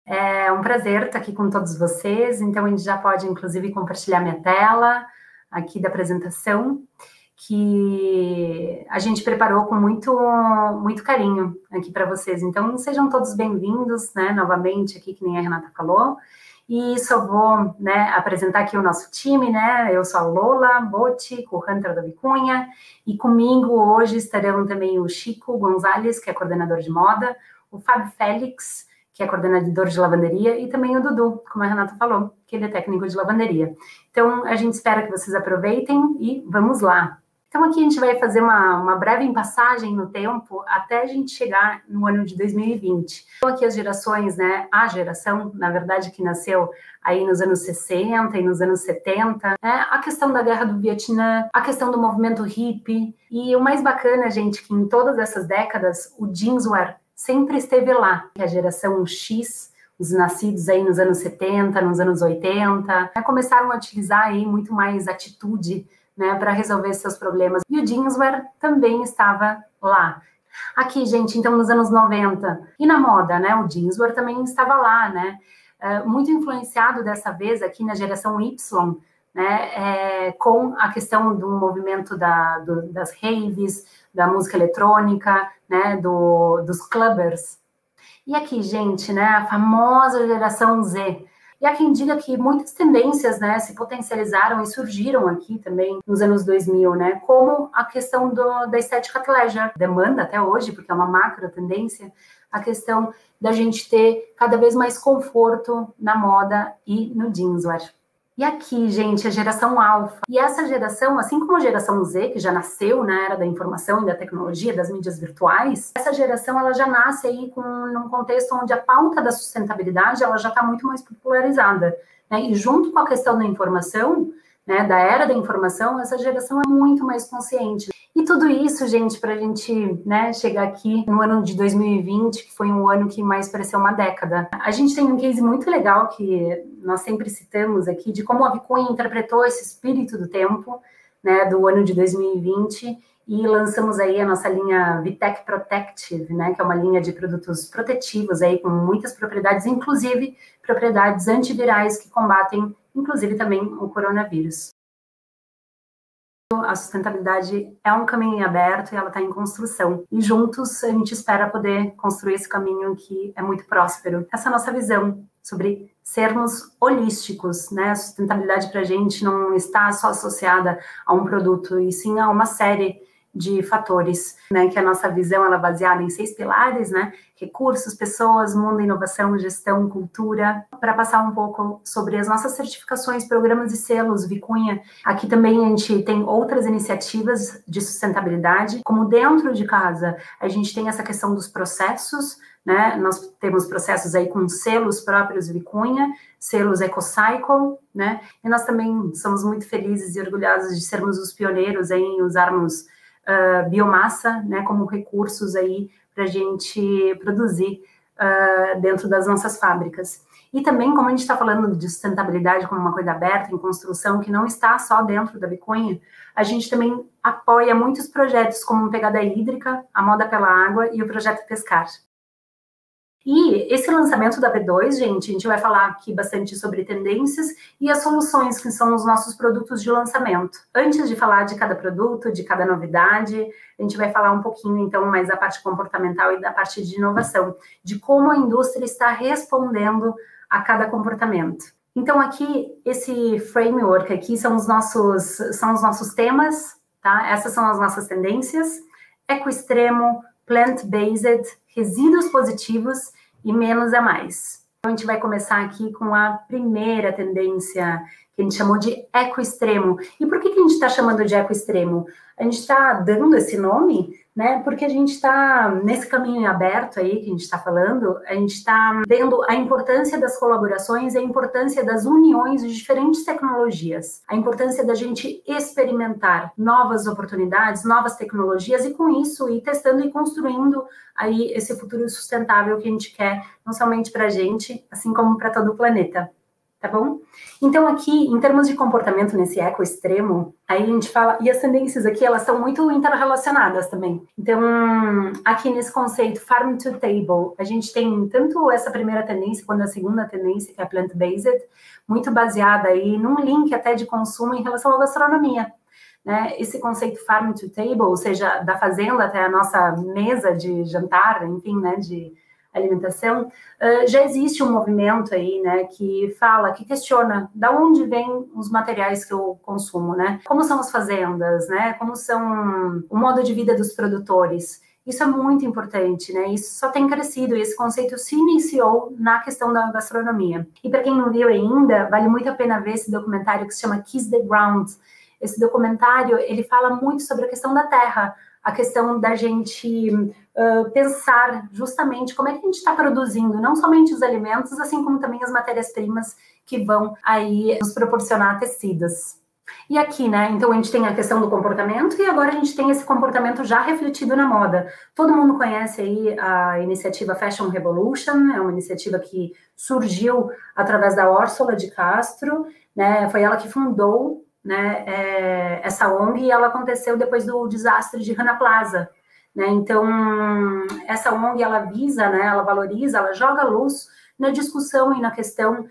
É um prazer estar aqui com todos vocês, então a gente já pode, inclusive, compartilhar minha tela aqui da apresentação, que a gente preparou com muito carinho aqui para vocês. Então, sejam todos bem-vindos, né, novamente aqui, que nem a Renata falou. E só vou, né, apresentar aqui o nosso time, né? Eu sou a Lola Botti, co-hunter da Vicunha, e comigo hoje estarão também o Chico Gonzalez, que é coordenador de moda, o Fábio Félix, que é coordenador de lavanderia, e também o Dudu, como a Renata falou, que ele é técnico de lavanderia. Então, a gente espera que vocês aproveitem e vamos lá. Então, aqui a gente vai fazer uma breve passagem no tempo até a gente chegar no ano de 2020. Então, aqui as gerações, né, a geração, na verdade, que nasceu aí nos anos 60 e nos anos 70, né, a questão da Guerra do Vietnã, a questão do movimento hippie, e o mais bacana, gente, que em todas essas décadas, o jeanswear sempre esteve lá. A geração X, os nascidos aí nos anos 70, nos anos 80, né, começaram a utilizar aí muito mais atitude, né, para resolver seus problemas. E o jeanswear também estava lá. Aqui, gente, então, nos anos 90, e na moda, né, o jeanswear também estava lá, né, muito influenciado dessa vez aqui na geração Y, né, com a questão do movimento das raves, da música eletrônica, né, dos clubbers. E aqui, gente, né, a famosa geração Z. E há quem diga que muitas tendências, né, se potencializaram e surgiram aqui também nos anos 2000, né, como a questão da estética athleisure, demanda até hoje, porque é uma macro tendência, a questão da gente ter cada vez mais conforto na moda e no jeanswear. E aqui, gente, a geração alfa. E essa geração, assim como a geração Z, que já nasceu na era da informação e da tecnologia, das mídias virtuais, essa geração ela já nasce aí num contexto onde a pauta da sustentabilidade ela já está muito mais popularizada, né? E junto com a questão da informação, né, da era da informação, essa geração é muito mais consciente. E tudo isso, gente, para a gente, né, chegar aqui no ano de 2020, que foi um ano que mais pareceu uma década. A gente tem um case muito legal que nós sempre citamos aqui, de como a Vicunha interpretou esse espírito do tempo, né, do ano de 2020, e lançamos aí a nossa linha Vitec Protective, né, que é uma linha de produtos protetivos aí com muitas propriedades, inclusive propriedades antivirais que combatem, inclusive também o coronavírus. A sustentabilidade é um caminho em aberto e ela está em construção. E juntos a gente espera poder construir esse caminho que é muito próspero. Essa é a nossa visão sobre sermos holísticos, né? A sustentabilidade para a gente não está só associada a um produto, e sim a uma série de fatores, né, que a nossa visão ela é baseada em 6 pilares, né, recursos, pessoas, mundo, inovação, gestão, cultura. Para passar um pouco sobre as nossas certificações, programas e selos Vicunha, aqui também a gente tem outras iniciativas de sustentabilidade, como dentro de casa a gente tem essa questão dos processos, né, nós temos processos aí com selos próprios Vicunha, selos EcoCycle, né, e nós também somos muito felizes e orgulhosos de sermos os pioneiros em usarmos biomassa, né, como recursos aí para a gente produzir dentro das nossas fábricas. E também, como a gente está falando de sustentabilidade como uma coisa aberta, em construção, que não está só dentro da Vicunha, a gente também apoia muitos projetos, como Pegada Hídrica, a Moda pela Água e o Projeto Pescar. E esse lançamento da V2, gente, a gente vai falar aqui bastante sobre tendências e as soluções que são os nossos produtos de lançamento. Antes de falar de cada produto, de cada novidade, a gente vai falar um pouquinho, então, mais da parte comportamental e da parte de inovação, de como a indústria está respondendo a cada comportamento. Então, aqui, esse framework aqui são os nossos temas, tá? Essas são as nossas tendências: ecoextremo, plant-based, resíduos positivos e menos é mais. Então, a gente vai começar aqui com a primeira tendência, que a gente chamou de ecoextremo. E por que a gente está chamando de ecoextremo? A gente está dando esse nome, né, porque a gente está nesse caminho aberto aí que a gente está falando, a gente está vendo a importância das colaborações e a importância das uniões de diferentes tecnologias, a importância da gente experimentar novas oportunidades, novas tecnologias e com isso ir testando e construindo aí esse futuro sustentável que a gente quer, não somente para a gente, assim como para todo o planeta. tá bom? Então aqui, em termos de comportamento nesse eco extremo, aí a gente fala, e as tendências aqui, elas estão muito interrelacionadas também. Então, aqui nesse conceito farm to table, a gente tem tanto essa primeira tendência quanto a segunda tendência, que é a plant-based, muito baseada aí num link até de consumo em relação à gastronomia. Né? Esse conceito farm to table, ou seja, da fazenda até a nossa mesa de jantar, enfim, né, de alimentação, já existe um movimento aí, né, que fala, que questiona da onde vêm os materiais que eu consumo, né? Como são as fazendas, né? Como são o modo de vida dos produtores. Isso é muito importante, né? Isso só tem crescido e esse conceito se iniciou na questão da gastronomia. E para quem não viu ainda, vale muito a pena ver esse documentário que se chama Kiss the Ground. Esse documentário, ele fala muito sobre a questão da terra, a questão da gente pensar justamente como é que a gente está produzindo, não somente os alimentos, assim como também as matérias-primas que vão aí nos proporcionar tecidos. E aqui, né, então a gente tem a questão do comportamento e agora a gente tem esse comportamento já refletido na moda. Todo mundo conhece aí a iniciativa Fashion Revolution, é uma iniciativa que surgiu através da Úrsula de Castro, né, foi ela que fundou, né, essa ONG, e ela aconteceu depois do desastre de Rana Plaza, né? Então essa ONG, ela visa, né, ela valoriza, ela joga luz na discussão e na questão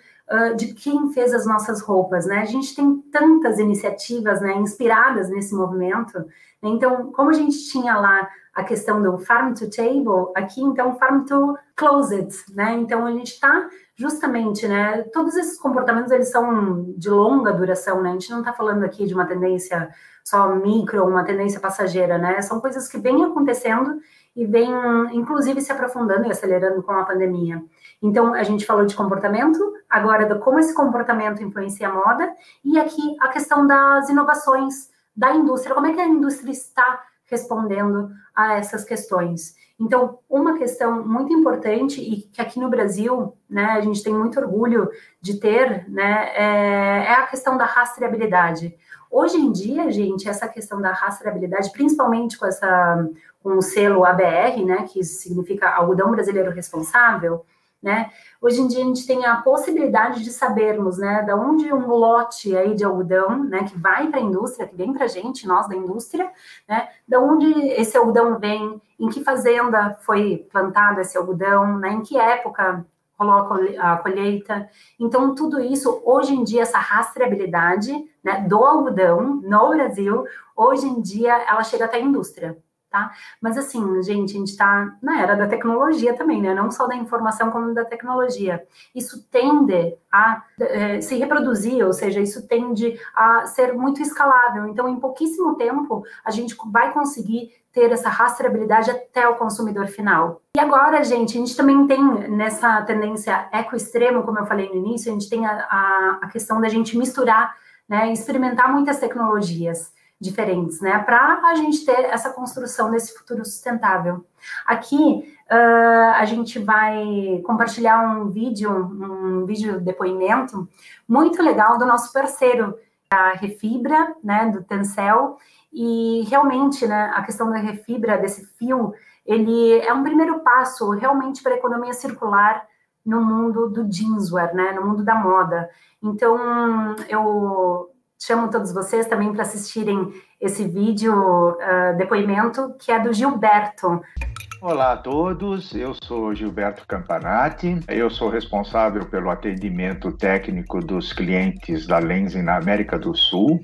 de quem fez as nossas roupas, né? A gente tem tantas iniciativas, né, inspiradas nesse movimento, né? Então, como a gente tinha lá a questão do farm to table, aqui, então, farm to closet, né? Então, a gente está justamente, né, todos esses comportamentos, eles são de longa duração, né? A gente não está falando aqui de uma tendência só micro, uma tendência passageira, né? São coisas que vêm acontecendo e vêm, inclusive, se aprofundando e acelerando com a pandemia. Então, a gente falou de comportamento, agora de como esse comportamento influencia a moda, e aqui a questão das inovações da indústria, como é que a indústria está respondendo a essas questões. Então, uma questão muito importante, e que aqui no Brasil, né, a gente tem muito orgulho de ter, né, é a questão da rastreabilidade. Hoje em dia, gente, essa questão da rastreabilidade, principalmente com o selo ABR, né, que significa Algodão Brasileiro Responsável, né? Hoje em dia a gente tem a possibilidade de sabermos, né, da onde um lote aí de algodão, né, que vai para a indústria, que vem para a gente, nós da indústria, né, da onde esse algodão vem, em que fazenda foi plantado esse algodão, né, em que época rolou a colheita. Então, tudo isso, hoje em dia, essa rastreabilidade, né, do algodão no Brasil, hoje em dia, ela chega até a indústria. Tá? Mas assim, gente, a gente está na era da tecnologia também, né? Não só da informação, como da tecnologia. Isso tende a se reproduzir, ou seja, isso tende a ser muito escalável. Então, em pouquíssimo tempo, a gente vai conseguir ter essa rastreabilidade até o consumidor final. E agora, gente, a gente também tem nessa tendência eco-extremo, como eu falei no início, a gente tem a questão da gente misturar, né, experimentar muitas tecnologias diferentes, né, para a gente ter essa construção desse futuro sustentável. Aqui, a gente vai compartilhar um vídeo depoimento muito legal do nosso parceiro, a Refibra, né, do Tencel, e realmente, né, a questão da Refibra, desse fio, ele é um primeiro passo realmente para a economia circular no mundo do jeanswear, né, no mundo da moda. Então, eu chamo todos vocês também para assistirem esse vídeo depoimento, que é do Gilberto. Olá a todos, eu sou Gilberto Campanati, eu sou responsável pelo atendimento técnico dos clientes da Lenzing na América do Sul.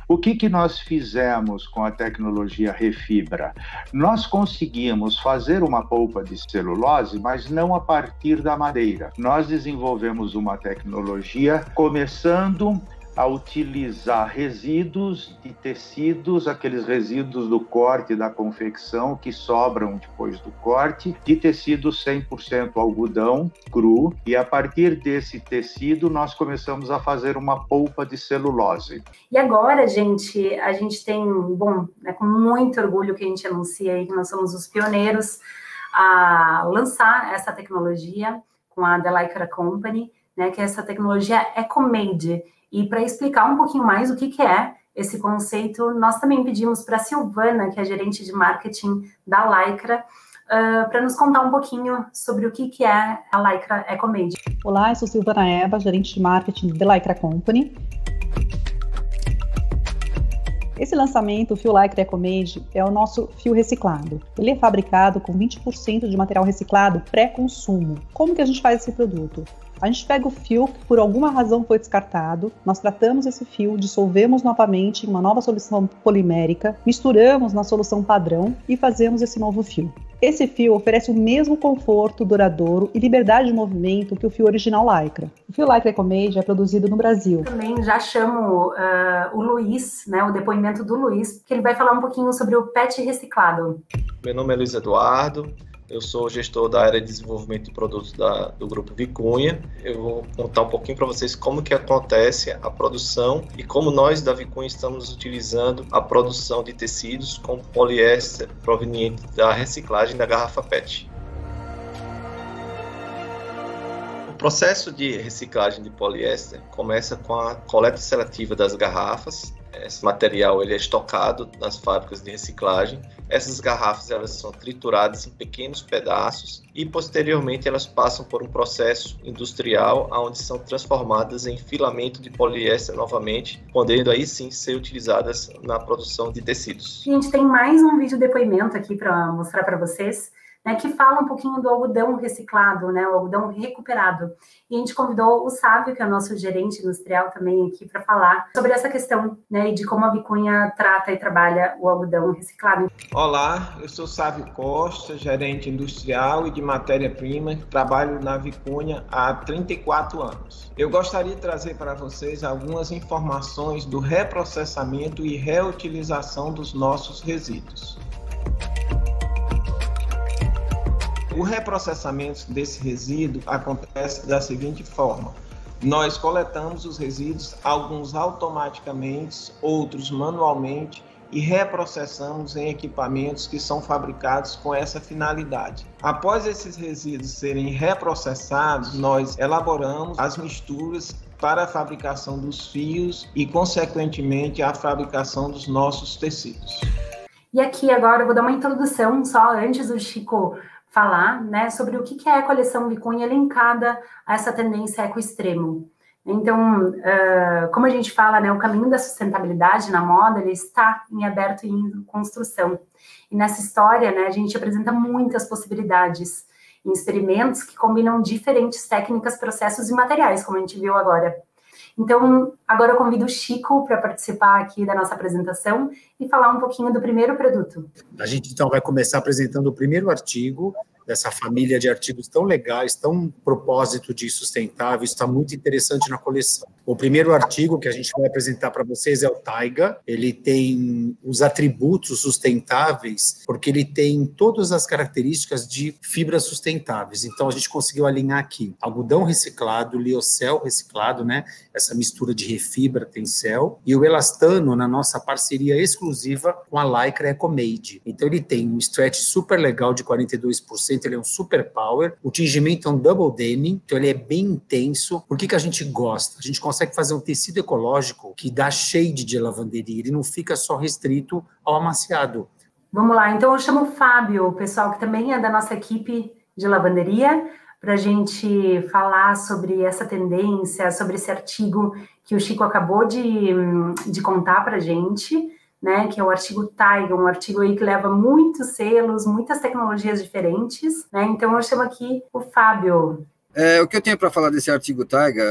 O que nós fizemos com a tecnologia Refibra? Nós conseguimos fazer uma polpa de celulose, mas não a partir da madeira. Nós desenvolvemos uma tecnologia começando a utilizar resíduos de tecidos, aqueles resíduos do corte da confecção que sobram depois do corte, de tecido 100% algodão cru, e a partir desse tecido nós começamos a fazer uma polpa de celulose. E agora, gente, a gente tem, bom, né, com muito orgulho que a gente anuncia aí que nós somos os pioneiros a lançar essa tecnologia com a The Lycra Company, né, que é essa tecnologia EcoMade. E para explicar um pouquinho mais o que é esse conceito, nós também pedimos para a Silvana, que é gerente de marketing da Lycra, para nos contar um pouquinho sobre o que é a Lycra EcoMade. Olá, eu sou Silvana Eba, gerente de marketing da Lycra Company. Esse lançamento, o fio Lycra EcoMade, é o nosso fio reciclado. Ele é fabricado com 20% de material reciclado pré-consumo. Como que a gente faz esse produto? A gente pega o fio que por alguma razão foi descartado, nós tratamos esse fio, dissolvemos novamente em uma nova solução polimérica, misturamos na solução padrão e fazemos esse novo fio. Esse fio oferece o mesmo conforto duradouro e liberdade de movimento que o fio original Lycra. O fio Lycra EcoMade é produzido no Brasil. Também já chamo o Luiz, né, o depoimento do Luiz, que ele vai falar um pouquinho sobre o PET reciclado. Meu nome é Luiz Eduardo. Eu sou gestor da área de desenvolvimento de produtos do Grupo Vicunha. Eu vou contar um pouquinho para vocês como que acontece a produção e como nós da Vicunha estamos utilizando a produção de tecidos com poliéster proveniente da reciclagem da garrafa PET. O processo de reciclagem de poliéster começa com a coleta seletiva das garrafas. Esse material ele é estocado nas fábricas de reciclagem. Essas garrafas elas são trituradas em pequenos pedaços e posteriormente elas passam por um processo industrial onde são transformadas em filamento de poliéster novamente, podendo aí sim ser utilizadas na produção de tecidos. A gente tem mais um vídeo depoimento aqui para mostrar para vocês, né, que fala um pouquinho do algodão reciclado, né, o algodão recuperado. E a gente convidou o Sávio, que é o nosso gerente industrial também aqui, para falar sobre essa questão, né, e de como a Vicunha trata e trabalha o algodão reciclado. Olá, eu sou Sávio Costa, gerente industrial e de matéria-prima, trabalho na Vicunha há 34 anos. Eu gostaria de trazer para vocês algumas informações do reprocessamento e reutilização dos nossos resíduos. O reprocessamento desse resíduo acontece da seguinte forma: nós coletamos os resíduos, alguns automaticamente, outros manualmente, e reprocessamos em equipamentos que são fabricados com essa finalidade. Após esses resíduos serem reprocessados, nós elaboramos as misturas para a fabricação dos fios e, consequentemente, a fabricação dos nossos tecidos. E aqui agora eu vou dar uma introdução só antes do Chico falar, né, sobre o que é a coleção Vicunha linkada a essa tendência ecoextremo. Então, como a gente fala, né, o caminho da sustentabilidade na moda, ele está em aberto e em construção. E nessa história, né, a gente apresenta muitas possibilidades em experimentos que combinam diferentes técnicas, processos e materiais, como a gente viu agora. Então, agora eu convido o Chico para participar aqui da nossa apresentação e falar um pouquinho do primeiro produto. A gente, então, vai começar apresentando o primeiro artigo dessa família de artigos tão legais, tão propósito de sustentável, está muito interessante na coleção. O primeiro artigo que a gente vai apresentar para vocês é o Taiga. Ele tem os atributos sustentáveis, porque ele tem todas as características de fibras sustentáveis. Então, a gente conseguiu alinhar aqui algodão reciclado, liocel reciclado, né? Essa mistura de refibra, tencel, e o elastano na nossa parceria exclusiva com a Lycra EcoMade. Então, ele tem um stretch super legal de 42%, ele é um super power, o tingimento é um double denim, então ele é bem intenso. Por que a gente gosta? A gente consegue fazer um tecido ecológico que dá shade de lavanderia, ele não fica só restrito ao amaciado. Vamos lá, então eu chamo o Fábio, o pessoal que também é da nossa equipe de lavanderia, para a gente falar sobre essa tendência, sobre esse artigo que o Chico acabou de contar para a gente, né, que é o artigo Taiga, um artigo aí que leva muitos selos, muitas tecnologias diferentes, né? Então eu chamo aqui o Fábio. O que eu tenho para falar desse artigo Taiga,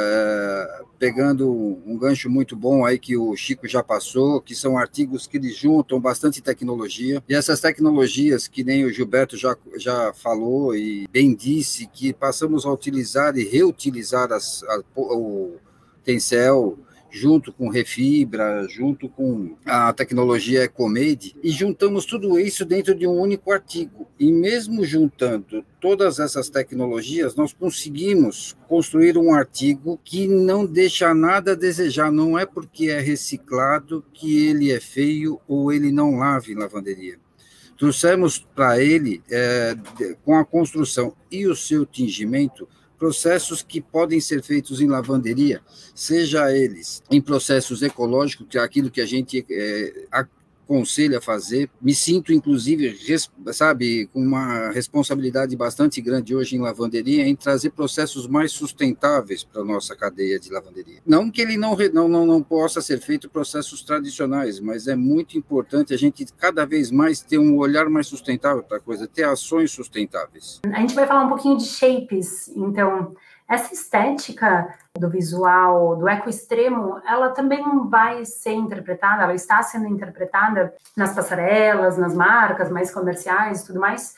pegando um gancho muito bom aí que o Chico já passou, que são artigos que eles juntam bastante tecnologia, e essas tecnologias, que nem o Gilberto já falou e bem disse, que passamos a utilizar e reutilizar o tencel, junto com refibra, junto com a tecnologia EcoMade, e juntamos tudo isso dentro de um único artigo. E mesmo juntando todas essas tecnologias, nós conseguimos construir um artigo que não deixa nada a desejar. Não é porque é reciclado que ele é feio ou ele não lava em lavanderia. Trouxemos para ele, com a construção e o seu tingimento, processos que podem ser feitos em lavanderia, seja eles em processos ecológicos, que é aquilo que a gente aconselho a fazer. Me sinto, inclusive, sabe, com uma responsabilidade bastante grande hoje em lavanderia em trazer processos mais sustentáveis para a nossa cadeia de lavanderia. Não que ele não possa ser feito processos tradicionais, mas é muito importante a gente cada vez mais ter um olhar mais sustentável para a coisa, ter ações sustentáveis. A gente vai falar um pouquinho de shapes, então essa estética do visual, do eco-extremo, ela também vai ser interpretada, ela está sendo interpretada nas passarelas, nas marcas mais comerciais e tudo mais,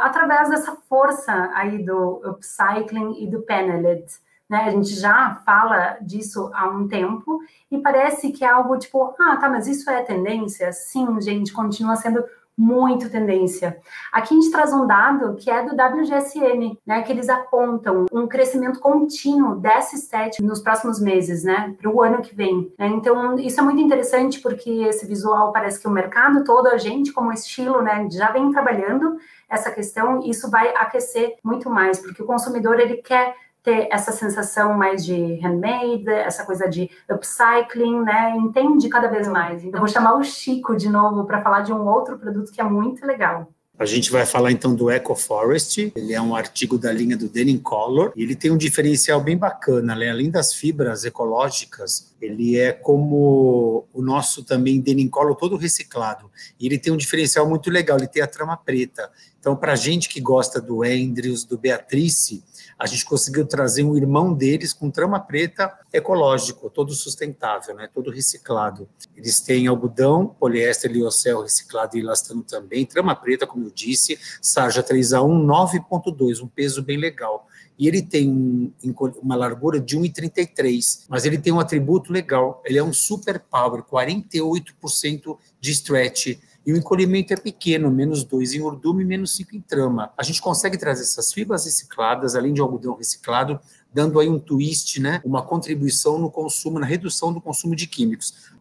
através dessa força aí do upcycling e do paneled, né? A gente já fala disso há um tempo e parece que é algo tipo, tá, mas isso é tendência? Sim, gente, continua sendo muito tendência. Aqui a gente traz um dado que é do WGSN, né, que eles apontam um crescimento contínuo dessa estética nos próximos meses, né, para o ano que vem. Né? Então, isso é muito interessante porque esse visual parece que o mercado todo, a gente como estilo, né, já vem trabalhando essa questão e isso vai aquecer muito mais, porque o consumidor, ele quer ter essa sensação mais de handmade, essa coisa de upcycling, né? Entende cada vez mais. Então, eu vou chamar o Chico de novo para falar de um outro produto que é muito legal. A gente vai falar então do EcoForest. Ele é um artigo da linha do Denim Color e ele tem um diferencial bem bacana, né? Além das fibras ecológicas, ele é como o nosso também Denim Color todo reciclado. E ele tem um diferencial muito legal, ele tem a trama preta. Então, para a gente que gosta do Andrews, do Beatrice, a gente conseguiu trazer um irmão deles com trama preta ecológico, todo sustentável, né? Todo reciclado. Eles têm algodão, poliéster, liocel reciclado e elastano também, trama preta, como eu disse, sarja 3A1, 9.2, um peso bem legal. E ele tem uma largura de 1,33, mas ele tem um atributo legal, ele é um super power, 48% de stretch, e o encolhimento é pequeno, -2 em urdume, -5 em trama. A gente consegue trazer essas fibras recicladas, além de algodão reciclado, dando aí um twist, né, uma contribuição no consumo, na redução do consumo de químicos.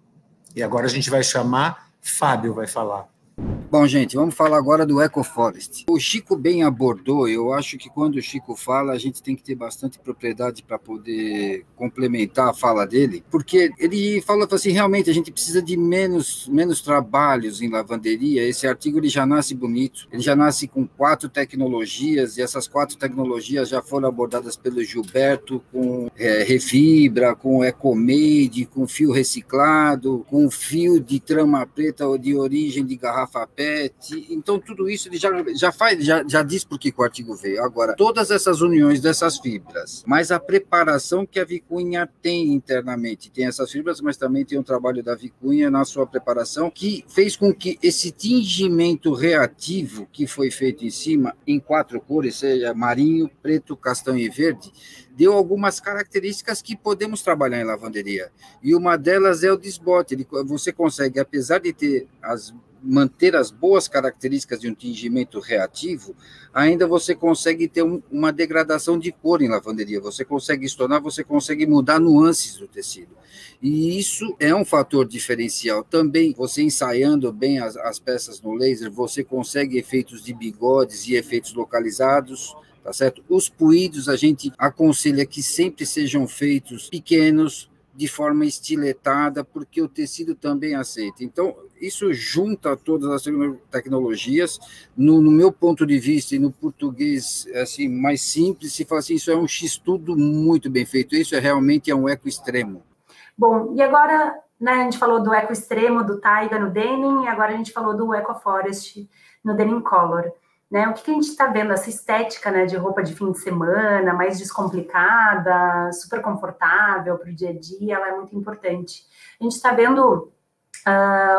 E agora a gente vai chamar, Fábio vai falar. Bom, gente, vamos falar agora do EcoForest. O Chico bem abordou, eu acho que quando o Chico fala, a gente tem que ter bastante propriedade para poder complementar a fala dele, porque ele fala assim, realmente a gente precisa de menos trabalhos em lavanderia. Esse artigo ele já nasce bonito, ele já nasce com 4 tecnologias, e essas 4 tecnologias já foram abordadas pelo Gilberto, com refibra, com ecomade, com fio reciclado, com fio de trama preta ou de origem de garrafa PET. Então tudo isso ele já diz por que o artigo veio. Agora, todas essas uniões dessas fibras, mas a preparação que a vicunha tem internamente, tem essas fibras, mas também tem um trabalho da vicunha na sua preparação, que fez com que esse tingimento reativo que foi feito em cima, em 4 cores, seja marinho, preto, castanho e verde, deu algumas características que podemos trabalhar em lavanderia. E uma delas é o desbote. Você consegue, apesar de manter as boas características de um tingimento reativo, ainda você consegue ter uma degradação de cor em lavanderia. Você consegue estonar, você consegue mudar nuances do tecido. E isso é um fator diferencial. Também, você ensaiando bem as peças no laser, você consegue efeitos de bigodes e efeitos localizados, tá certo? Os puídos, a gente aconselha que sempre sejam feitos pequenos, de forma estiletada, porque o tecido também aceita. Então, isso junta todas as tecnologias. No meu ponto de vista, e no português assim, mais simples, se fala assim, isso é um X-tudo muito bem feito. Isso realmente é um eco-extremo. Bom, e agora, né, a gente falou do eco-extremo, do Taiga no Denim, e agora a gente falou do EcoForest no Denim Color. Né, o que a gente está vendo, essa estética, né, de roupa de fim de semana, mais descomplicada, super confortável para o dia a dia, ela é muito importante. A gente está vendo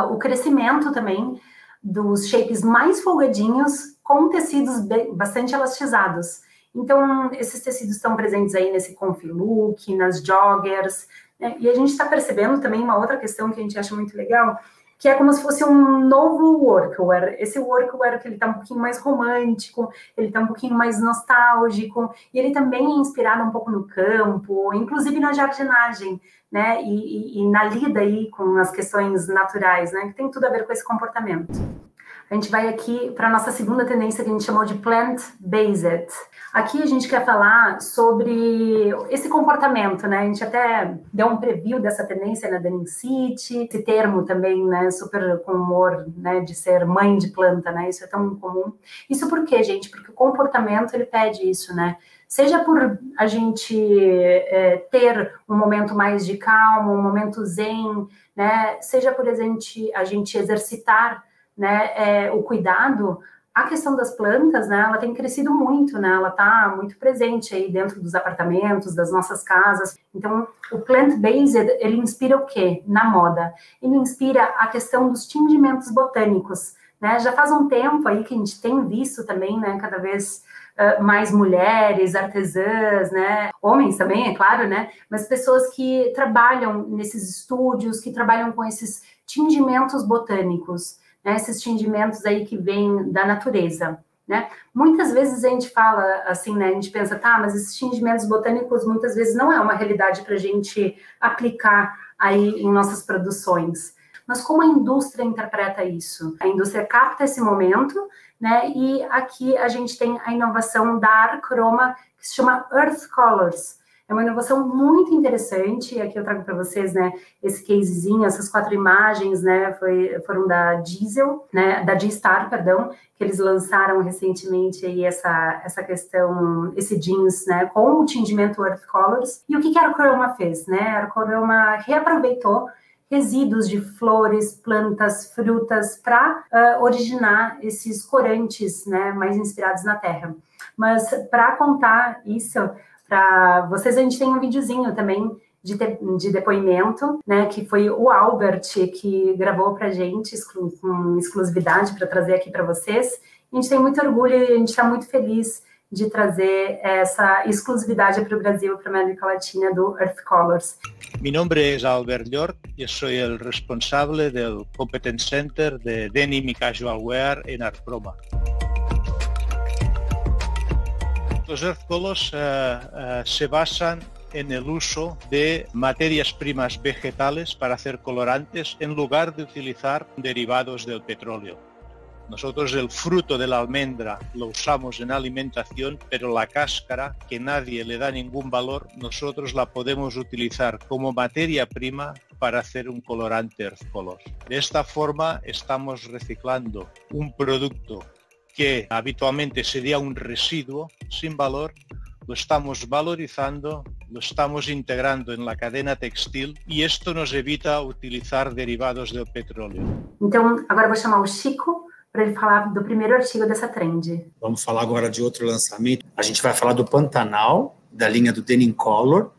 o crescimento também dos shapes mais folgadinhos com tecidos bastante elastizados. Então, esses tecidos estão presentes aí nesse comfy look, nas joggers, né, e a gente está percebendo também uma outra questão que a gente acha muito legal, que é como se fosse um novo workwear. Esse workwear que ele está um pouquinho mais romântico, ele está um pouquinho mais nostálgico, e ele também é inspirado um pouco no campo, inclusive na jardinagem, né, e na lida aí com as questões naturais, né, que tem tudo a ver com esse comportamento. a gente vai aqui para a nossa segunda tendência que a gente chamou de plant-based. Aqui a gente quer falar sobre esse comportamento, né? A gente até deu um preview dessa tendência na Denim City, esse termo também, né? Super com humor, né? De ser mãe de planta, né? Isso é tão comum. Isso por quê, gente? Porque o comportamento, ele pede isso, né? Seja por a gente ter um momento mais de calma, um momento zen, né? Seja por a gente exercitar, né, o cuidado, a questão das plantas, né, ela tem crescido muito, né, ela está muito presente aí dentro dos apartamentos, das nossas casas. Então, o plant-based, ele inspira o quê? Na moda. Ele inspira a questão dos tingimentos botânicos, né, já faz um tempo aí que a gente tem visto também, né, cada vez mais mulheres, artesãs, né, homens também, é claro, né, mas pessoas que trabalham nesses estúdios, que trabalham com esses tingimentos botânicos, né, esses tingimentos aí que vêm da natureza, né? Muitas vezes a gente fala assim, né, a gente pensa, tá, mas esses tingimentos botânicos muitas vezes não é uma realidade para a gente aplicar aí em nossas produções. Mas como a indústria interpreta isso? A indústria capta esse momento, né, e aqui a gente tem a inovação da Archroma, que se chama Earth Colors. É uma inovação muito interessante, aqui eu trago para vocês, né, esse casezinho, essas 4 imagens, né, foram da Diesel, né, da G-Star, perdão, que eles lançaram recentemente aí essa questão, esse jeans, né, com o tingimento Earth Colors. E o que a Archroma fez, né? A Archroma reaproveitou resíduos de flores, plantas, frutas, para originar esses corantes, né, mais inspirados na terra. Mas para contar isso para vocês, a gente tem um videozinho também de depoimento, né, que foi o Albert que gravou para a gente com exclusividade para trazer aqui para vocês. A gente tem muito orgulho e a gente está muito feliz de trazer essa exclusividade para o Brasil, para a América Latina, do Earth Colors. Mi nombre es Albert Llort y soy el responsable del Competence Center de Denim y Casual Wear en Archroma. Los Earth Colors se basan en el uso de materias primas vegetales para hacer colorantes en lugar de utilizar derivados del petróleo. Nosotros el fruto de la almendra lo usamos en alimentación, pero la cáscara, que nadie le da ningún valor, nosotros la podemos utilizar como materia prima para hacer un colorante Earth Colors. De esta forma estamos reciclando un producto que habitualmente sería un residuo sin valor, lo estamos valorizando, lo estamos integrando en la cadena textil e esto nos evita utilizar derivados do petróleo. Então, agora vou chamar o Chico para ele falar do primeiro artigo dessa trend. Vamos falar agora de outro lançamento. A gente vai falar do Pantanal, da linha do Denim Color.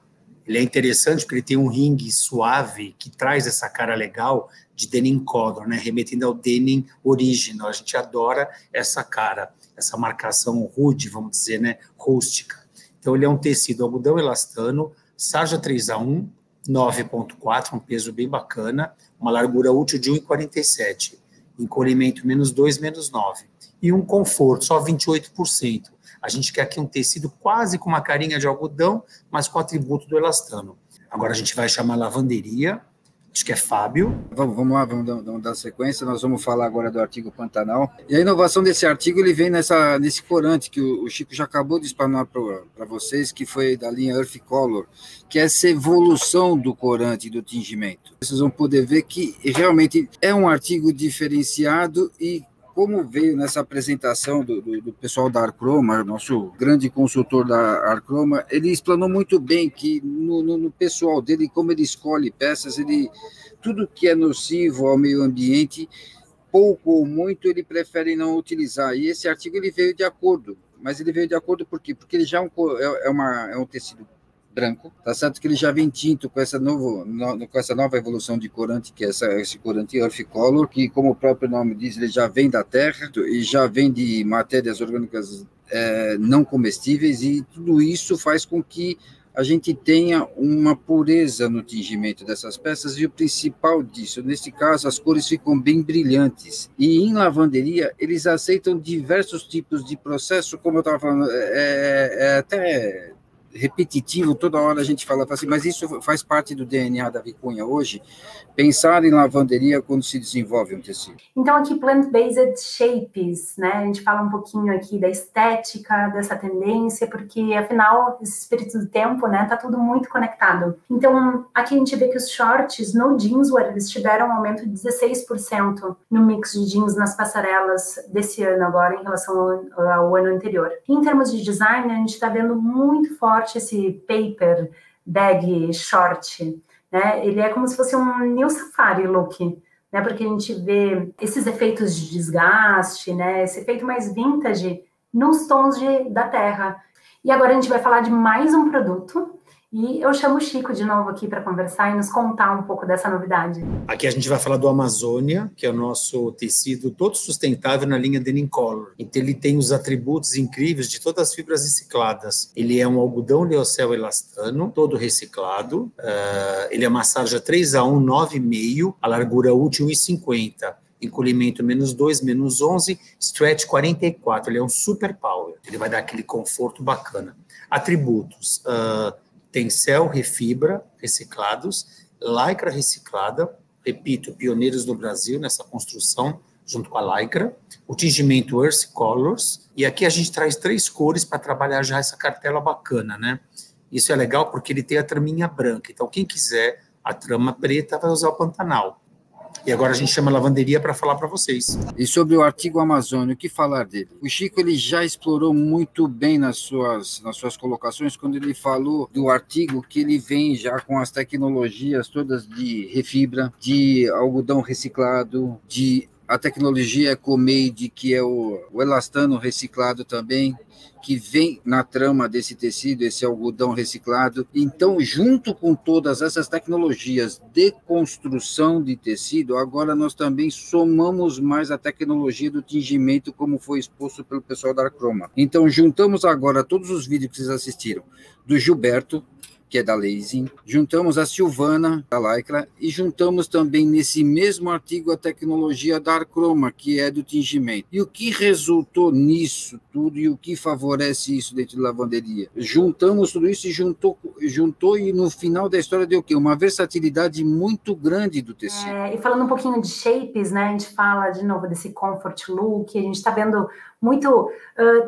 Ele é interessante porque ele tem um ringue suave que traz essa cara legal de Denim Color, né? Remetendo ao denim original. A gente adora essa cara, essa marcação rude, vamos dizer, né? Rústica. Então, ele é um tecido algodão elastano, sarja 3A1, 9.4, um peso bem bacana, uma largura útil de 1,47, encolhimento -2, -9, e um conforto, só 28%. A gente quer aqui um tecido quase com uma carinha de algodão, mas com o atributo do elastano. Agora a gente vai chamar lavanderia, acho que é Fábio. Vamos lá, vamos dar sequência, nós vamos falar agora do artigo Pantanal. E a inovação desse artigo, ele vem nesse corante que o Chico já acabou de explanar para vocês, que foi da linha Earth Color, que é essa evolução do corante e do tingimento. Vocês vão poder ver que realmente é um artigo diferenciado e como veio nessa apresentação do pessoal da Archroma, nosso grande consultor da Archroma, ele explanou muito bem que no pessoal dele, como ele escolhe peças, tudo que é nocivo ao meio ambiente, pouco ou muito, ele prefere não utilizar. E esse artigo ele veio de acordo, mas ele veio de acordo por quê? Porque ele já é um tecido branco, tá certo que ele já vem tinto com essa nova evolução de corante, que é esse corante Earth Color, que, como o próprio nome diz, ele já vem da terra e já vem de matérias orgânicas não comestíveis, e tudo isso faz com que a gente tenha uma pureza no tingimento dessas peças, e o principal disso, nesse caso, as cores ficam bem brilhantes. E em lavanderia, eles aceitam diversos tipos de processo, como eu estava falando, até repetitivo, toda hora a gente fala assim, mas isso faz parte do DNA da Vicunha hoje, pensar em lavanderia quando se desenvolve um tecido. Então, aqui, plant-based shapes, né? A gente fala um pouquinho aqui da estética, dessa tendência, porque, afinal, esse espírito do tempo, né? Tá tudo muito conectado. Então, aqui a gente vê que os shorts no jeanswear, eles tiveram um aumento de 16% no mix de jeans nas passarelas desse ano agora, em relação ao ano anterior. Em termos de design, a gente está vendo muito forte esse paper bag short, né? Ele é como se fosse um new safari look, né? Porque a gente vê esses efeitos de desgaste, né? Esse efeito mais vintage nos tons da terra. E agora a gente vai falar de mais um produto. E eu chamo o Chico de novo aqui para conversar e nos contar um pouco dessa novidade. Aqui a gente vai falar do Amazônia, que é o nosso tecido todo sustentável na linha Denim Color. Então ele tem os atributos incríveis de todas as fibras recicladas. Ele é um algodão Lyocell elastano, todo reciclado. Ele é massagem 3A1, 9,5, a largura útil 1,50. Encolhimento -2, -11, stretch 44. Ele é um super power. Ele vai dar aquele conforto bacana. Atributos... Tencel, refibra, reciclados, lycra reciclada, repito, pioneiros do Brasil nessa construção, junto com a lycra, o tingimento Earth Colors, e aqui a gente traz 3 cores para trabalhar já essa cartela bacana, né? Isso é legal porque ele tem a traminha branca, então quem quiser a trama preta vai usar o Pantanal. E agora a gente chama a lavanderia para falar para vocês. E sobre o artigo Amazônia, o que falar dele? O Chico ele já explorou muito bem nas suas colocações, quando ele falou do artigo que ele vem já com as tecnologias todas de refibra, de algodão reciclado, a tecnologia EcoMade, que é o elastano reciclado também, que vem na trama desse tecido, esse algodão reciclado. Então, junto com todas essas tecnologias de construção de tecido, agora nós também somamos mais a tecnologia do tingimento, como foi exposto pelo pessoal da Archroma. Então, juntamos agora todos os vídeos que vocês assistiram, do Gilberto, que é da Lenzing, juntamos a Silvana, da Lycra, e juntamos também nesse mesmo artigo a tecnologia da Archroma, que é do tingimento. E o que resultou nisso tudo e o que favorece isso dentro de lavanderia? Juntamos tudo isso e juntou e no final da história deu o quê? Uma versatilidade muito grande do tecido. E falando um pouquinho de shapes, né, a gente fala de novo desse comfort look, a gente está vendo muito,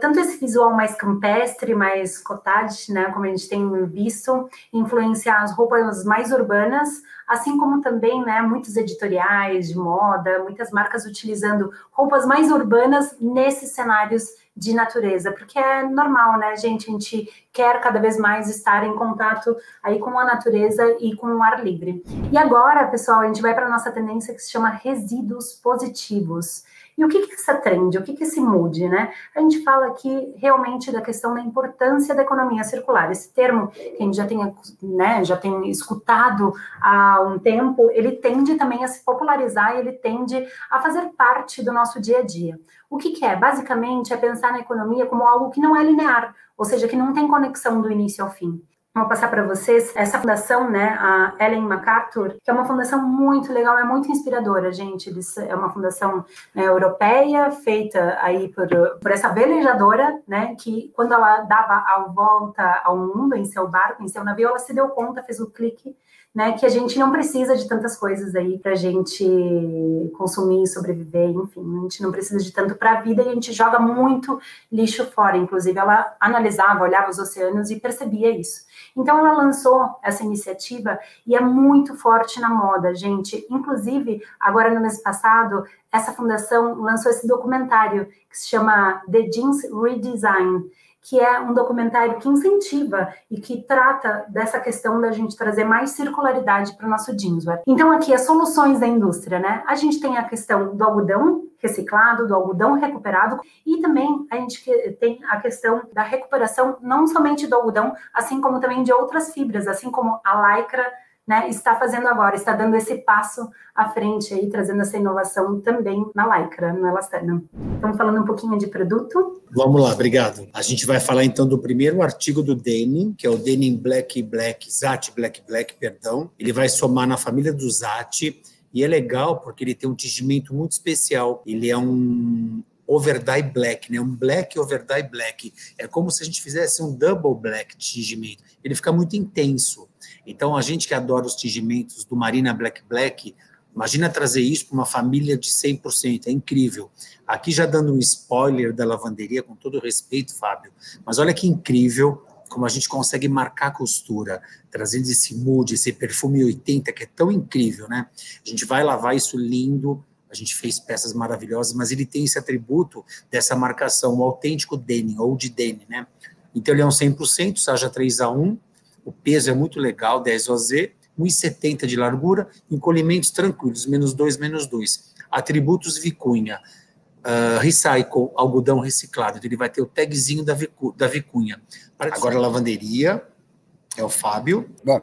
tanto esse visual mais campestre, mais cottage, né, como a gente tem visto, influenciar as roupas mais urbanas, assim como também, né, muitos editoriais de moda, muitas marcas utilizando roupas mais urbanas nesses cenários de natureza, porque é normal, né, gente? A gente quer cada vez mais estar em contato aí com a natureza e com o ar livre. E agora, pessoal, a gente vai para a nossa tendência que se chama resíduos positivos. E o que é essa trend? O que é esse mood, né? A gente fala aqui realmente da questão da importância da economia circular. Esse termo que a gente já tem escutado há um tempo, ele tende também a se popularizar e ele tende a fazer parte do nosso dia a dia. O que é? Basicamente, é pensar na economia como algo que não é linear, ou seja, que não tem conexão do início ao fim. Vou passar para vocês essa fundação, né, a Ellen MacArthur, que é uma fundação muito legal, é muito inspiradora, gente. É uma fundação, né, europeia, feita aí por essa velejadora, né, que quando ela dava a volta ao mundo em seu barco, em seu navio, ela se deu conta, fez o clique, né, que a gente não precisa de tantas coisas aí para a gente consumir, sobreviver, enfim, a gente não precisa de tanto para a vida e a gente joga muito lixo fora. Inclusive, ela analisava, olhava os oceanos e percebia isso. Então, ela lançou essa iniciativa e é muito forte na moda, gente. Inclusive, agora no mês passado, essa fundação lançou esse documentário que se chama The Jeans Redesign, que é um documentário que incentiva e que trata dessa questão da gente trazer mais circularidade para o nosso jeanswear. Então, aqui, as soluções da indústria, né? A gente tem a questão do algodão reciclado, do algodão recuperado, e também a gente tem a questão da recuperação não somente do algodão, assim como também de outras fibras, assim como a Lycra, né, está fazendo agora, está dando esse passo à frente aí, trazendo essa inovação também na Lycra, no elastano. Estamos falando um pouquinho de produto? Vamos lá, obrigado. A gente vai falar então do primeiro artigo do Denim, que é o Denim Zati Black, perdão. Ele vai somar na família do Zati, e é legal porque ele tem um tingimento muito especial. Ele é um over-dye black, né? Um black over-dye black. É como se a gente fizesse um double black de tingimento. Ele fica muito intenso. Então, a gente que adora os tingimentos do Marina Black Black, imagina trazer isso para uma família de 100%, é incrível. Aqui já dando um spoiler da lavanderia, com todo o respeito, Fábio, mas olha que incrível como a gente consegue marcar a costura, trazendo esse mood, esse perfume 80, que é tão incrível, né? A gente vai lavar isso lindo, a gente fez peças maravilhosas, mas ele tem esse atributo dessa marcação, o autêntico denim, ou de denim, né? Então ele é um 100%, Sarja 3A1, o peso é muito legal, 10 OZ, 1,70 de largura, encolhimentos tranquilos, -2, -2. Atributos vicunha, recycle, algodão reciclado, então ele vai ter o tagzinho da vicunha. Agora a lavanderia, é o Fábio. Bom,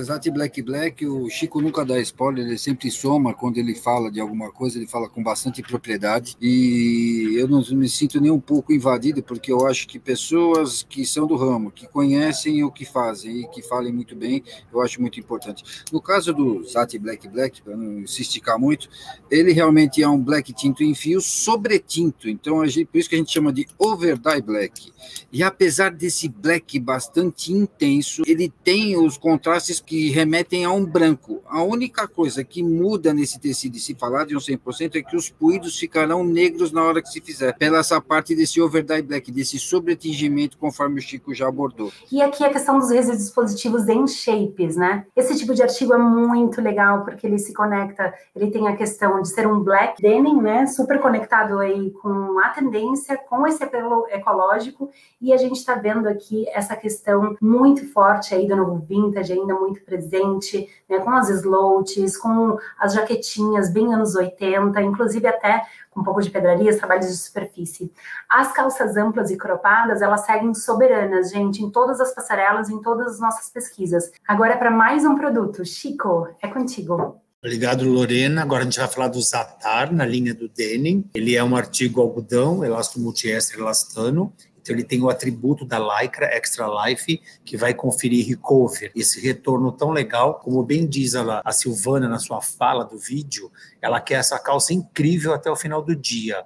Zati Black Black, o Chico nunca dá spoiler, ele sempre soma quando ele fala de alguma coisa, ele fala com bastante propriedade, e eu não me sinto nem um pouco invadido, porque eu acho que pessoas que são do ramo, que conhecem o que fazem e que falem muito bem, eu acho muito importante. No caso do Zati Black Black, para não se esticar muito, ele realmente é um black tinto em fio sobre tinto, então por isso que a gente chama de overdye black. E apesar desse black bastante intenso, ele tem os contrastes que remetem a um branco. A única coisa que muda nesse tecido, e se falar de um 100%, é que os puídos ficarão negros na hora que se fizer, pela essa parte desse overdye black, desse sobretingimento, conforme o Chico já abordou. E aqui a questão dos resíduos positivos em shapes, né? Esse tipo de artigo é muito legal, porque ele se conecta, ele tem a questão de ser um black denim, né? Super conectado aí com a tendência, com esse apelo ecológico, e a gente está vendo aqui essa questão muito forte aí do novo vintage, ainda muito presente, né, com as sloats, com as jaquetinhas bem anos 80, inclusive até com um pouco de pedrarias, trabalhos de superfície. As calças amplas e cropadas, elas seguem soberanas, gente, em todas as passarelas, em todas as nossas pesquisas. Agora, para mais um produto. Chico, é contigo. Obrigado, Lorena. Agora a gente vai falar do Zatar, na linha do denim. Ele é um artigo algodão, elástico multiéster elastano. Então, ele tem o atributo da Lycra Extra Life, que vai conferir recover, esse retorno tão legal, como bem diz a Silvana na sua fala do vídeo, ela quer essa calça incrível até o final do dia,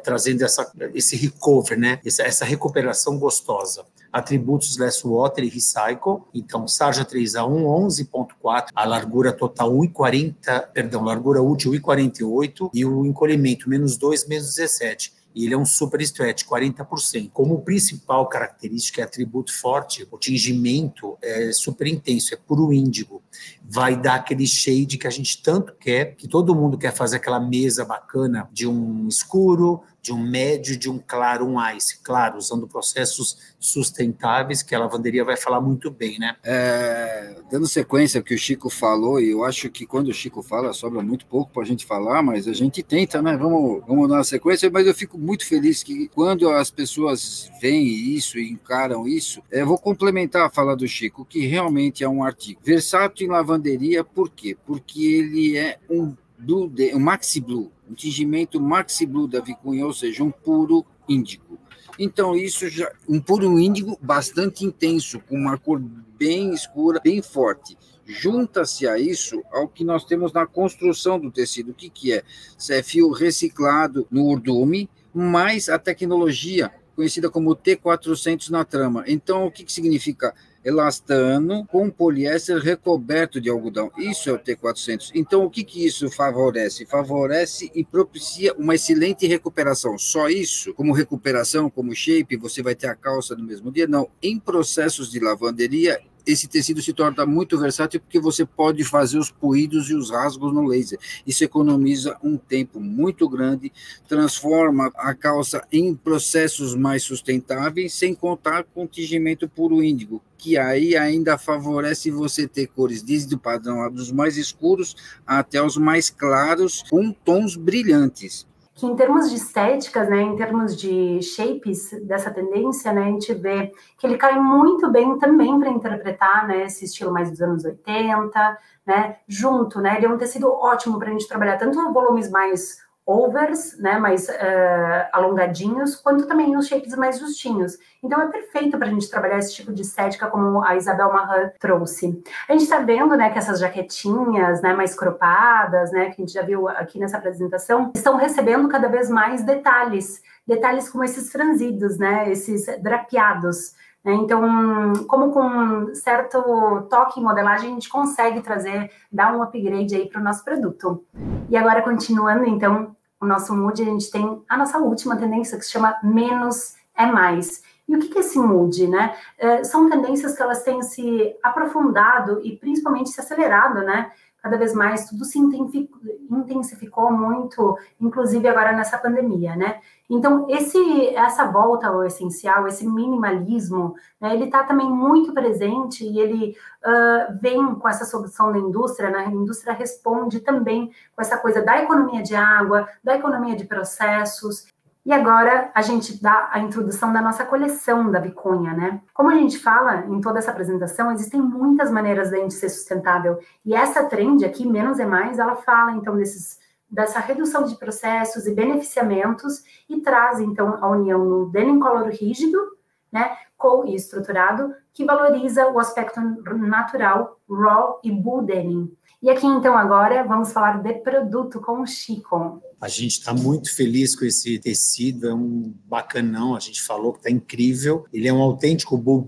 trazendo esse recover, né? Essa recuperação gostosa. Atributos Less Water e Recycle, então Sarja 3A1, 11.4, a largura total 1,40, perdão, largura útil 1,48 e o encolhimento -2, -17. E ele é um super stretch, 40%. Como principal característica, atributo forte, o tingimento é super intenso, é puro índigo. Vai dar aquele shade que a gente tanto quer, que todo mundo quer fazer aquela mesa bacana de um escuro, de um médio, de um claro, um ice. Claro, usando processos sustentáveis, que a lavanderia vai falar muito bem, né? Dando sequência ao que o Chico falou, e eu acho que quando o Chico fala, sobra muito pouco para a gente falar, mas a gente tenta, né? Vamos dar uma sequência, mas eu fico muito feliz que quando as pessoas veem isso e encaram isso, eu vou complementar a fala do Chico, que realmente é um artigo versátil em lavanderia. Por quê? Porque ele é um maxi blue, um tingimento maxi blue da vicunha, ou seja, um puro índigo. Então, isso já um puro índigo bastante intenso, com uma cor bem escura, bem forte. Junta-se a isso ao que nós temos na construção do tecido. O que é? Isso é fio reciclado no urdume, mais a tecnologia conhecida como T400 na trama. Então, o que significa? Elastano com poliéster recoberto de algodão. Isso é o T400. Então, o que isso favorece? Favorece e propicia uma excelente recuperação. Só isso? Como recuperação, como shape, você vai ter a calça no mesmo dia? Não. Em processos de lavanderia, esse tecido se torna muito versátil porque você pode fazer os puídos e os rasgos no laser. Isso economiza um tempo muito grande, transforma a calça em processos mais sustentáveis, sem contar com tingimento puro índigo, que aí ainda favorece você ter cores desde o padrão dos mais escuros até os mais claros, com tons brilhantes. Que em termos de estéticas, né, em termos de shapes dessa tendência, né, a gente vê que ele cai muito bem também para interpretar, né, esse estilo mais dos anos 80, né, junto, né, ele é um tecido ótimo para a gente trabalhar tanto volumes mais overs, né, mais alongadinhos, quanto também os shapes mais justinhos. Então, é perfeito para a gente trabalhar esse tipo de estética, como a Isabel Marran trouxe. A gente está vendo, né, que essas jaquetinhas, né, mais cropadas, né, que a gente já viu aqui nessa apresentação, estão recebendo cada vez mais detalhes como esses franzidos, né, esses drapeados. Então, como com um certo toque em modelagem, a gente consegue dar um upgrade aí para o nosso produto. E agora, continuando, então, o nosso mood, a gente tem a nossa última tendência, que se chama menos é mais. E o que é esse mood, né? São tendências que elas têm se aprofundado e principalmente se acelerado, né? Cada vez mais, tudo se intensificou muito, inclusive agora nessa pandemia, né? Então, essa volta ao essencial, esse minimalismo, né, ele está também muito presente e ele vem com essa solução da indústria, né? A indústria responde também com essa coisa da economia de água, da economia de processos. E agora a gente dá a introdução da nossa coleção da Vicunha, né? Como a gente fala em toda essa apresentação, existem muitas maneiras da gente ser sustentável. E essa trend aqui, menos é mais, ela fala então dessa redução de processos e beneficiamentos e traz então a união no denim color rígido, né, e estruturado, que valoriza o aspecto natural, raw e bull denim. E aqui, então, agora, vamos falar de produto com o Chico. A gente está muito feliz com esse tecido, é um bacanão, a gente falou que está incrível. Ele é um autêntico bull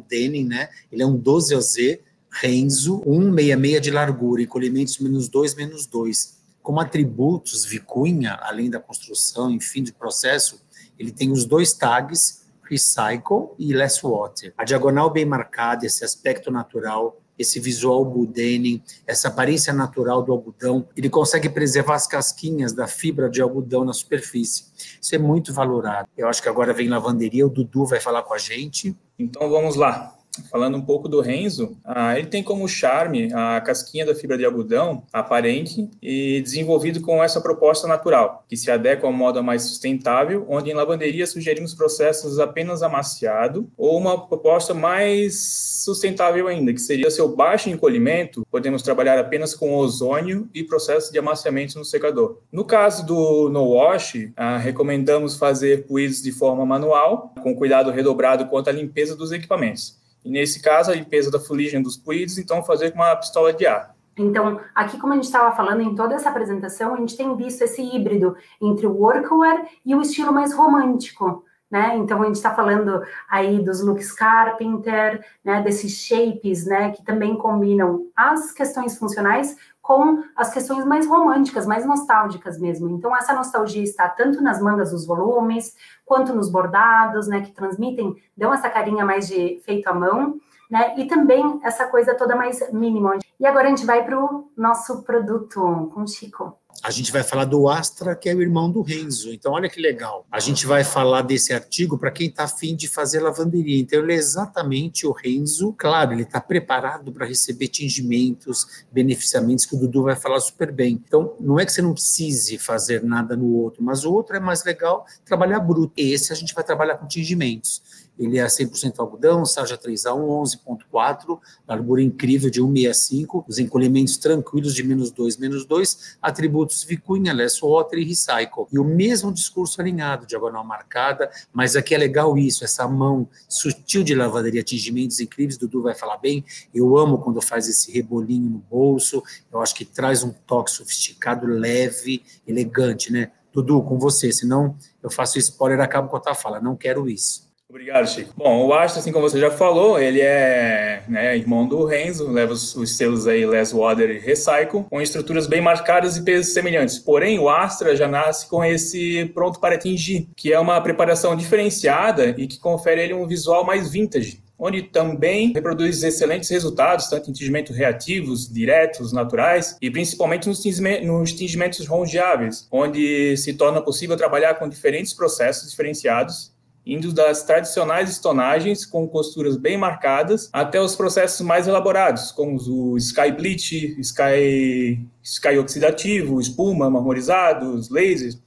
denim, né? Ele é um 12OZ Renzo, 166 de largura, encolhimentos -2, -2. Como atributos Vicunha, além da construção, enfim, de processo, ele tem os 2 tags, Recycle e Less Water. A diagonal bem marcada, esse aspecto natural, esse visual bull denim, essa aparência natural do algodão, ele consegue preservar as casquinhas da fibra de algodão na superfície. Isso é muito valorado. Eu acho que agora vem lavanderia, o Dudu vai falar com a gente. Então vamos lá. Falando um pouco do Renzo, ele tem como charme a casquinha da fibra de algodão aparente e desenvolvido com essa proposta natural, que se adequa a um modo mais sustentável, onde em lavanderia sugerimos processos apenas amaciado ou uma proposta mais sustentável ainda, que seria seu baixo encolhimento, podemos trabalhar apenas com ozônio e processo de amaciamento no secador. No caso do no wash, recomendamos fazer puídos de forma manual, com cuidado redobrado quanto à limpeza dos equipamentos. E nesse caso, a limpeza da fuligem dos puídos, então fazer com uma pistola de ar. Então, aqui como a gente estava falando, em toda essa apresentação, a gente tem visto esse híbrido entre o workwear e o estilo mais romântico, né? Então, a gente está falando aí dos looks Carpenter, né? Desses shapes, né? Que também combinam as questões funcionais com as questões mais românticas, mais nostálgicas mesmo. Então, essa nostalgia está tanto nas mangas dos volumes, quanto nos bordados, né, que transmitem, dão essa carinha mais de feito à mão, né, e também essa coisa toda mais mínima. E agora a gente vai para o nosso produto com o Chico. A gente vai falar do Astra, que é o irmão do Renzo. Então, olha que legal. A gente vai falar desse artigo para quem está afim de fazer lavanderia. Então, ele é exatamente o Renzo. Claro, ele está preparado para receber tingimentos, beneficiamentos, que o Dudu vai falar super bem. Então, não é que você não precise fazer nada no outro, mas o outro é mais legal trabalhar bruto. Esse a gente vai trabalhar com tingimentos. Ele é 100% algodão, sarja 3A1, 11.4, largura incrível de 1,65, os encolhimentos tranquilos de -2, -2, atributos Vicunha, Less Water e Recycle. E o mesmo discurso alinhado, diagonal marcada, mas aqui é legal isso, essa mão sutil de lavanderia, tingimentos incríveis, Dudu vai falar bem, eu amo quando faz esse rebolinho no bolso, eu acho que traz um toque sofisticado, leve, elegante, né? Dudu, com você, senão eu faço spoiler e acabo com a tua fala, não quero isso. Obrigado, Chico. Bom, o Astra, assim como você já falou, ele é irmão do Renzo, leva os selos aí Less Water e Recycle, com estruturas bem marcadas e pesos semelhantes. Porém, o Astra já nasce com esse pronto para tingir, que é uma preparação diferenciada e que confere a ele um visual mais vintage, onde também reproduz excelentes resultados, tanto em tingimentos reativos, diretos, naturais, e principalmente nos tingimentos rongeáveis, onde se torna possível trabalhar com diferentes processos diferenciados, indo das tradicionais estonagens com costuras bem marcadas até os processos mais elaborados, como o Sky Bleach, Sky Oxidativo, espuma, marmorizados, lasers,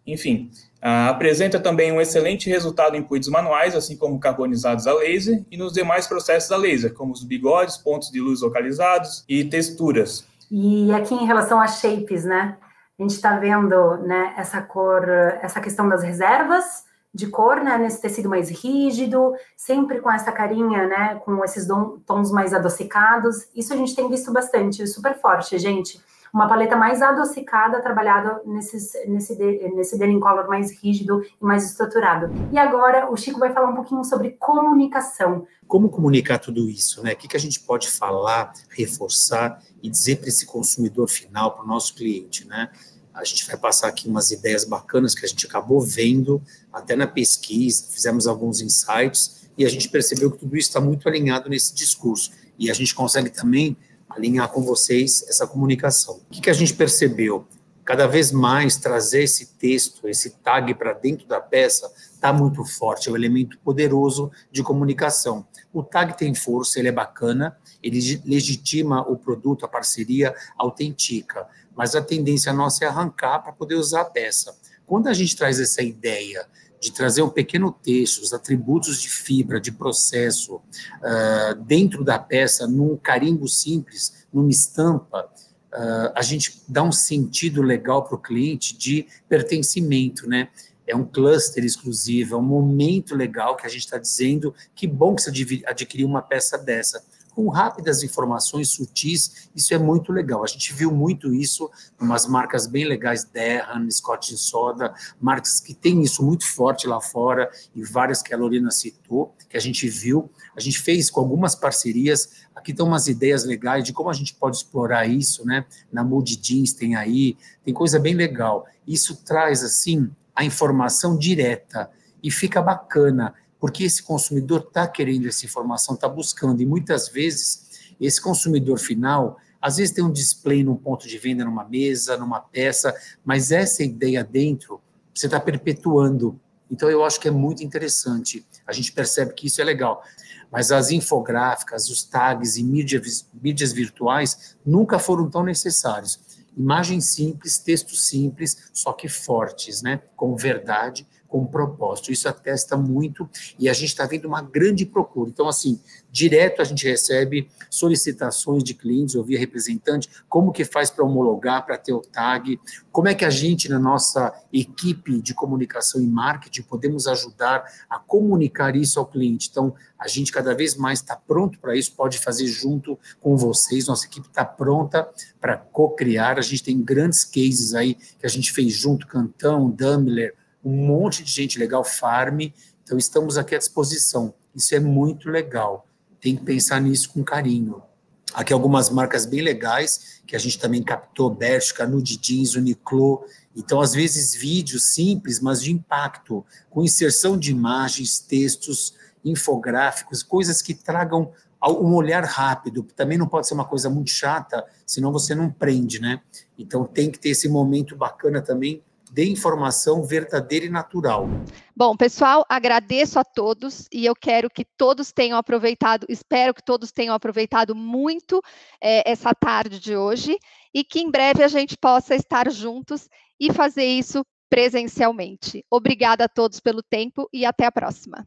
enfim. Apresenta também um excelente resultado em puídos manuais, assim como carbonizados a laser, e nos demais processos a laser, como os bigodes, pontos de luz localizados e texturas. E aqui em relação a shapes, né? A gente está vendo, né, essa cor, essa questão das reservas de cor, né, nesse tecido mais rígido, sempre com essa carinha, né, com esses tons mais adocicados. Isso a gente tem visto bastante, super forte, gente. Uma paleta mais adocicada, trabalhada nesse denim color mais rígido e mais estruturado. E agora o Chico vai falar um pouquinho sobre comunicação. Como comunicar tudo isso, né? O que a gente pode falar, reforçar e dizer para esse consumidor final, para o nosso cliente, né? A gente vai passar aqui umas ideias bacanas que a gente acabou vendo, até na pesquisa, fizemos alguns insights, e a gente percebeu que tudo isso está muito alinhado nesse discurso. E a gente consegue também alinhar com vocês essa comunicação. O que a gente percebeu? Cada vez mais trazer esse texto, esse tag para dentro da peça está muito forte, é um elemento poderoso de comunicação. O tag tem força, ele é bacana, ele legitima o produto, a parceria, autentica, mas a tendência nossa é arrancar para poder usar a peça. Quando a gente traz essa ideia de trazer um pequeno texto, os atributos de fibra, de processo, dentro da peça, num carimbo simples, numa estampa, a gente dá um sentido legal para o cliente de pertencimento, né? É um cluster exclusivo, é um momento legal que a gente está dizendo que bom que você adquiriu uma peça dessa. Com rápidas informações sutis, isso é muito legal. A gente viu muito isso em umas marcas bem legais, Derham, Scotch Soda, marcas que têm isso muito forte lá fora, e várias que a Lorena citou, que a gente viu. A gente fez com algumas parcerias, aqui estão umas ideias legais de como a gente pode explorar isso, né? Na Mood Jeans tem aí, tem coisa bem legal. Isso traz, assim, a informação direta e fica bacana, porque esse consumidor está querendo essa informação, está buscando, e muitas vezes esse consumidor final, às vezes tem um display num ponto de venda, numa mesa, numa peça, mas essa ideia dentro, você está perpetuando. Então, eu acho que é muito interessante, a gente percebe que isso é legal, mas as infográficas, os tags e mídias virtuais nunca foram tão necessários. Imagens simples, textos simples, só que fortes, né? Com verdade, com propósito. Isso atesta muito e a gente está vendo uma grande procura. Então, assim, direto a gente recebe solicitações de clientes, ou via representante, como que faz para homologar, para ter o tag, como é que a gente, na nossa equipe de comunicação e marketing, podemos ajudar a comunicar isso ao cliente. Então, a gente cada vez mais está pronto para isso, pode fazer junto com vocês, nossa equipe está pronta para co-criar, a gente tem grandes cases aí que a gente fez junto, Cantão, Daimler, um monte de gente legal, Farm, então estamos aqui à disposição. Isso é muito legal, tem que pensar nisso com carinho. Aqui algumas marcas bem legais, que a gente também captou, Bershka, Nude Jeans, Uniqlo, então às vezes vídeos simples, mas de impacto, com inserção de imagens, textos, infográficos, coisas que tragam um olhar rápido, também não pode ser uma coisa muito chata, senão você não prende, né? Então tem que ter esse momento bacana também, de informação verdadeira e natural. Bom, pessoal, agradeço a todos e eu quero que todos tenham aproveitado, espero que todos tenham aproveitado muito essa tarde de hoje e que em breve a gente possa estar juntos e fazer isso presencialmente. Obrigada a todos pelo tempo e até a próxima.